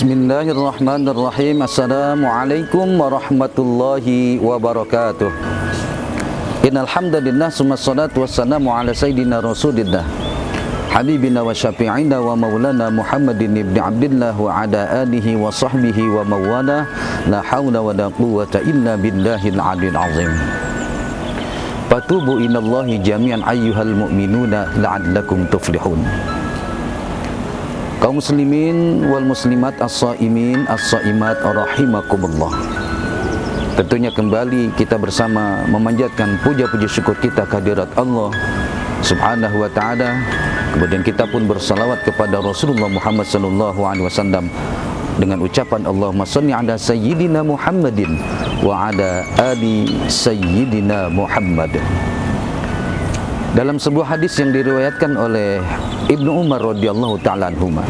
Bismillahirrahmanirrahim. Assalamualaikum warahmatullahi wabarakatuh. Innal hamdalillah summa salatu wassalamu ala sayyidina Rasulillah habibina wa syafi'ina wa maulana Muhammadin ibn Abdillah wa ala alihi wa sahbihi wa mawala. La hawla wa la quwwata illa billahil aliyil azim. Fatubu inallahi jami'an ayyuhal mu'minuna la'allakum tuflihun. Kaum muslimin wal muslimat as-saimin as-saimat rahimakumullah. Tentunya kembali kita bersama memanjatkan puja-puji syukur kita kehadirat Allah Subhanahu wa taala. Kemudian kita pun bersalawat kepada Rasulullah Muhammad sallallahu alaihi wasallam dengan ucapan Allahumma shalli ala sayyidina Muhammadin wa ala ali sayyidina Muhammad. Dalam sebuah hadis yang diriwayatkan oleh Ibnu Umar radhiyallahu ta'ala anhuma,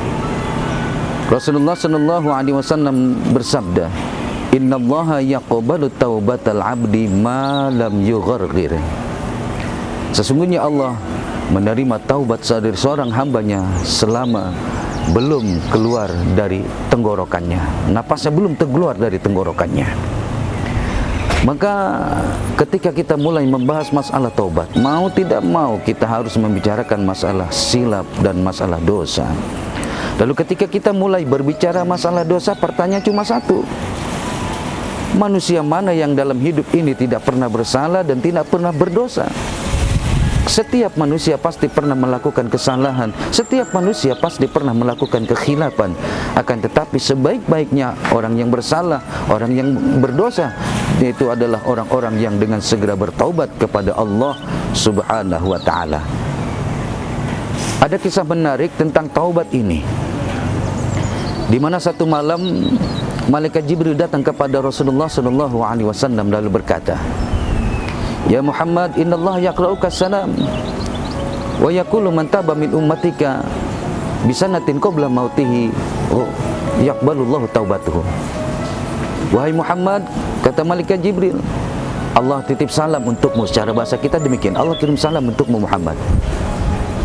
Rasulullah sallallahu alaihi wasallam bersabda, "Innallaha yaqbalu taubatal 'abdi ma lam yugharghir." Sesungguhnya Allah menerima taubat dari seorang hambanya selama belum keluar dari tenggorokannya, napasnya belum keluar dari tenggorokannya. Maka ketika kita mulai membahas masalah taubat, mau tidak mau kita harus membicarakan masalah silap dan masalah dosa. Lalu ketika kita mulai berbicara masalah dosa, pertanyaan cuma satu: manusia mana yang dalam hidup ini tidak pernah bersalah dan tidak pernah berdosa? Setiap manusia pasti pernah melakukan kesalahan, setiap manusia pasti pernah melakukan kekhilafan. Akan tetapi sebaik-baiknya orang yang bersalah, orang yang berdosa, itu adalah orang-orang yang dengan segera bertaubat kepada Allah Subhanahu wa ta'ala. Ada kisah menarik tentang taubat ini, di mana satu malam malaikat Jibril datang kepada Rasulullah sallallahu alaihi wasallam lalu berkata, "Ya Muhammad, innallaha yaqra'uka salam wa yaqulu man taba min ummatika bisanatin qabla mautihi yaqbalullahu taubatuhu." Wahai Muhammad, kata malaikat Jibril, Allah titip salam untukmu. Secara bahasa kita demikian, Allah kirim salam untukmu Muhammad.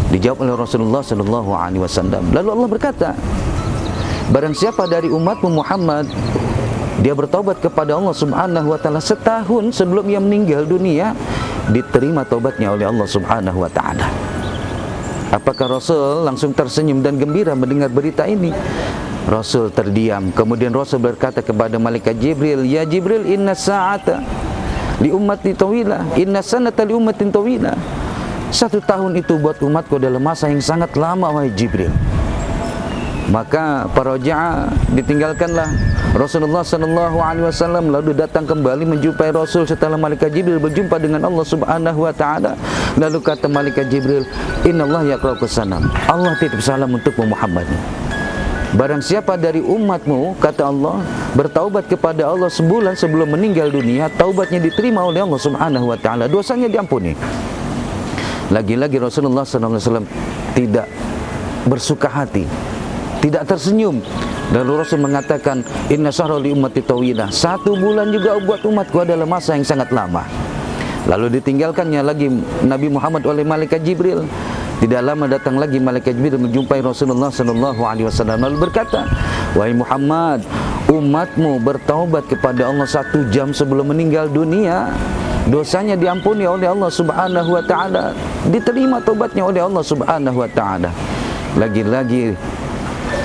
Dijawab oleh Rasulullah sallallahu alaihi wasallam. Lalu Allah berkata, barang siapa dari umatmu Muhammad dia bertaubat kepada Allah Subhanahu wa ta'ala setahun sebelum ia meninggal dunia, diterima taubatnya oleh Allah Subhanahu wa ta'ala. Apakah Rasul langsung tersenyum dan gembira mendengar berita ini? Rasul terdiam. Kemudian Rasul berkata kepada malaikat Jibril, "Ya Jibril, inna sa'ata li ummati tawila, inna sanata li ummatin tawila." 1 tahun itu buat umatku adalah masa yang sangat lama, wahai Jibril. Maka paraja'a, ditinggalkanlah Rasulullah sallallahu alaihi wasallam, lalu datang kembali menjumpai Rasul setelah malaikat Jibril berjumpa dengan Allah Subhanahu wa taala. Lalu kata malaikat Jibril, "Innallaha yaqra'uka salam." Allah titip salam untukmu Muhammad. Barang siapa dari umatmu, kata Allah, bertaubat kepada Allah sebulan sebelum meninggal dunia, taubatnya diterima oleh Allah Subhanahu wa taala, dosanya diampuni. Lagi-lagi Rasulullah sallallahu alaihi wasallam tidak bersuka hati, tidak tersenyum. Lalu Rasul mengatakan, "Inna syahra li ummati tawilah." 1 bulan juga buat umatku adalah masa yang sangat lama. Lalu ditinggalkannya lagi Nabi Muhammad oleh malaikat Jibril. Tidak lama datang lagi malaikat Jibril menjumpai Rasulullah sallallahu alaihi wasallam lalu berkata, "Wahai Muhammad, umatmu bertaubat kepada Allah 1 jam sebelum meninggal dunia, dosanya diampuni oleh Allah Subhanahu wa taala, diterima taubatnya oleh Allah Subhanahu wa taala." Lagi-lagi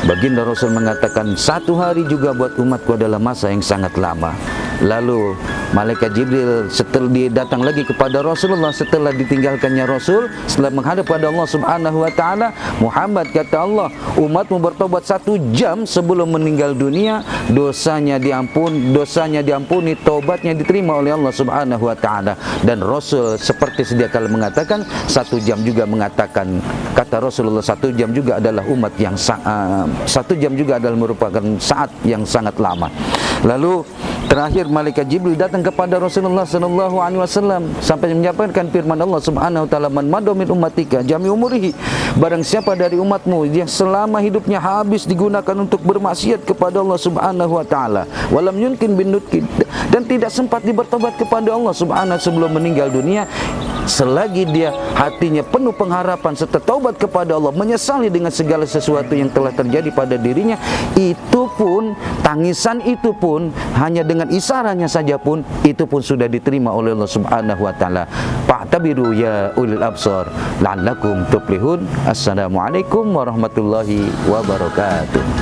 baginda Rasul mengatakan, 1 hari juga buat umatku adalah masa yang sangat lama. Lalu malaikat Jibril setelah dia datang lagi kepada Rasulullah setelah ditinggalkannya Rasul, setelah menghadap pada Allah Subhanahu wa taala, "Muhammad," kata Allah, "umatmu bertobat 1 jam sebelum meninggal dunia, dosanya diampuni, taubatnya diterima oleh Allah Subhanahu wa taala." Dan Rasul seperti sedia kala mengatakan, 1 jam juga mengatakan, kata Rasulullah, 1 jam juga adalah 1 jam juga adalah merupakan saat yang sangat lama. Lalu terakhir malaikat Jibril datang datang kepada Rasulullah sallallahu alaihi wasallam sampai menyampaikan firman Allah Subhanahu wa taala, "Man madu min ummatika jami umurihi." Barang siapa dari umatmu yang selama hidupnya habis digunakan untuk bermaksiat kepada Allah Subhanahu wa taala, walam yumkin bin nutqi, dan tidak sempat bertobat kepada Allah Subhanahu sebelum meninggal dunia, selagi dia hatinya penuh pengharapan serta taubat kepada Allah, menyesali dengan segala sesuatu yang telah terjadi pada dirinya, itu pun, tangisan itu pun, hanya dengan isyaratnya saja pun, itu pun sudah diterima oleh Allah Subhanahu wa taala. Fa'tabiru ya ulil absar la'allakum tuflihun. Assalamualaikum warahmatullahi wabarakatuh.